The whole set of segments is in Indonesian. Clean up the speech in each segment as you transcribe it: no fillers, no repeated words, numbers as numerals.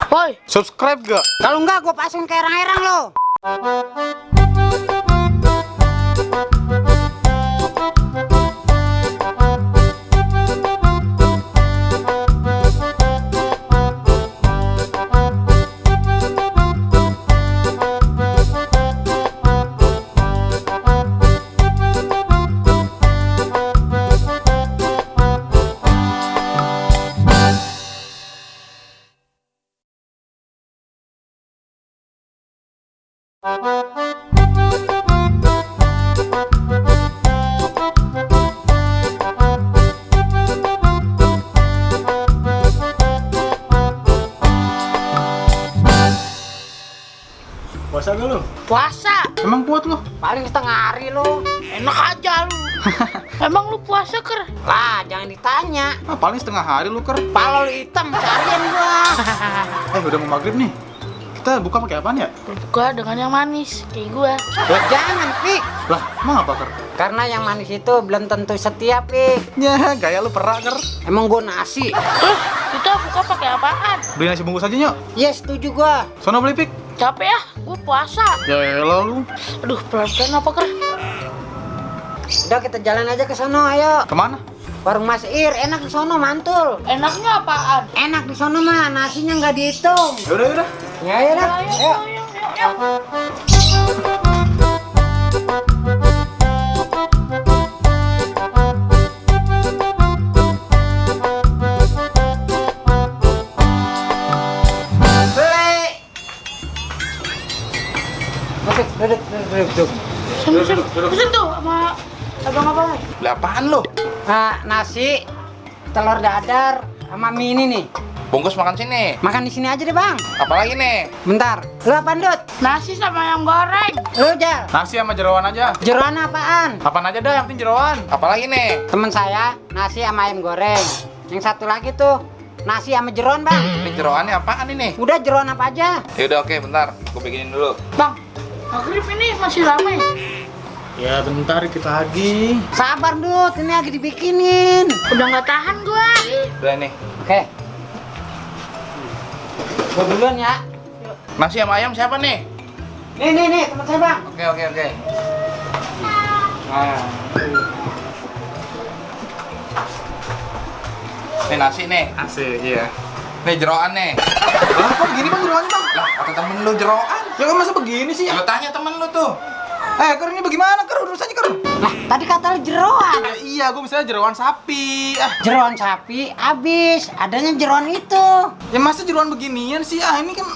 Woi, Subscribe gak? Kalau enggak gue pasang ke erang-erang lo. Puasa gak lu? puasa. Emang kuat lu? Paling setengah hari lo. Enak aja lu. Emang lu puasa, Ker? Lah jangan ditanya. Ah, paling setengah hari lu, Ker. Pala lu hitam seharian gua. Udah mau maghrib nih. Kita buka pakai apaan ya? Berbuka dengan yang manis, kayak gua. Jangan Pik. Lah, emang apa, Ker? Karena yang manis itu belum tentu setia Pik. Ya, gaya lu perak, Ker. Emang gua nasi. Terus kita buka pakai apaan? Beli nasi bungkus aja, Nyok. Ya setuju gua. Sono beli, Pik. Capek ya, gua puasa. Ya elah lu. Aduh, pelan-pelan apa, Ker? Udah kita jalan aja ke sono ayo. Kemana? Warung Mas Ir enak di sono mantul. Enaknya apaan? Enak di sono mah nasinya nggak dihitung. Yaudah. Ya ayo dah. Ayo. Beli. Masuk, duduk. Pesen tuh sama abang-abang. Beli apaan lu? Nah, nasi, telur dadar, sama mie ini nih. Bungkus makan sini. Makan di sini aja deh bang. Apalagi nih? Bentar. Lu apaan Dut? Nasi sama ayam goreng. Lu Jal. Nasi sama jeroan aja. Jeroan apaan? Apaan aja dah, yang penting jeroan. Apalagi nih? Temen saya nasi sama ayam goreng. Yang satu lagi tuh nasi sama jeroan bang. Ini jeroannya apaan ini? Udah jeroan apa aja? Yaudah oke, bentar. Gue bikinin dulu. Bang, maghrib ini masih ramai. Ya, bentar dikit lagi. Sabar Dut, ini lagi dibikinin. Udah nggak tahan gua. Udah nih. Oke. Gua duluan ya. Nasi sama ayam siapa nih? Nih, teman saya bang. Oke. Nah, Nih nasi nih. Asik, iya. Nih jeroan nih. Lah, kok begini bang jeroannya, Bang? Lah, kata temen lu jeroan. Ya kan masa begini sih? Lu tanya temen lu tuh. Ker, ini bagaimana, Ker? Urusannya, Ker. lah tadi kata lu jeroan. Iya, gue misalnya jeroan sapi. Jeroan sapi habis, adanya jeroan itu. Ya masa jeroan beginian sih? Ini kan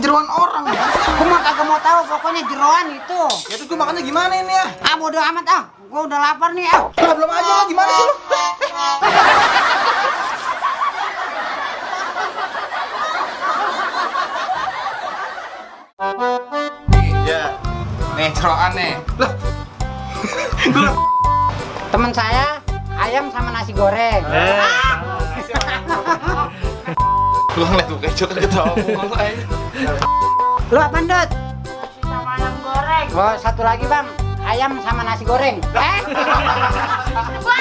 jeroan orang. Gua mah kagak mau tahu, pokoknya jeroan itu. Ya terus gue makannya gimana ini ya? Bodo amat ah. Gua udah lapar nih ah. Lah, belum aja lah, gimana sih lu? Ya. Nih jeroan nih. Lah. Temen saya ayam sama nasi goreng. Lu ngeliat tuh kecoh kan ketawa mulu aja. Lu apaan Dut? Nasi sama ayam goreng. Oh, satu lagi bang, ayam sama nasi goreng. Gua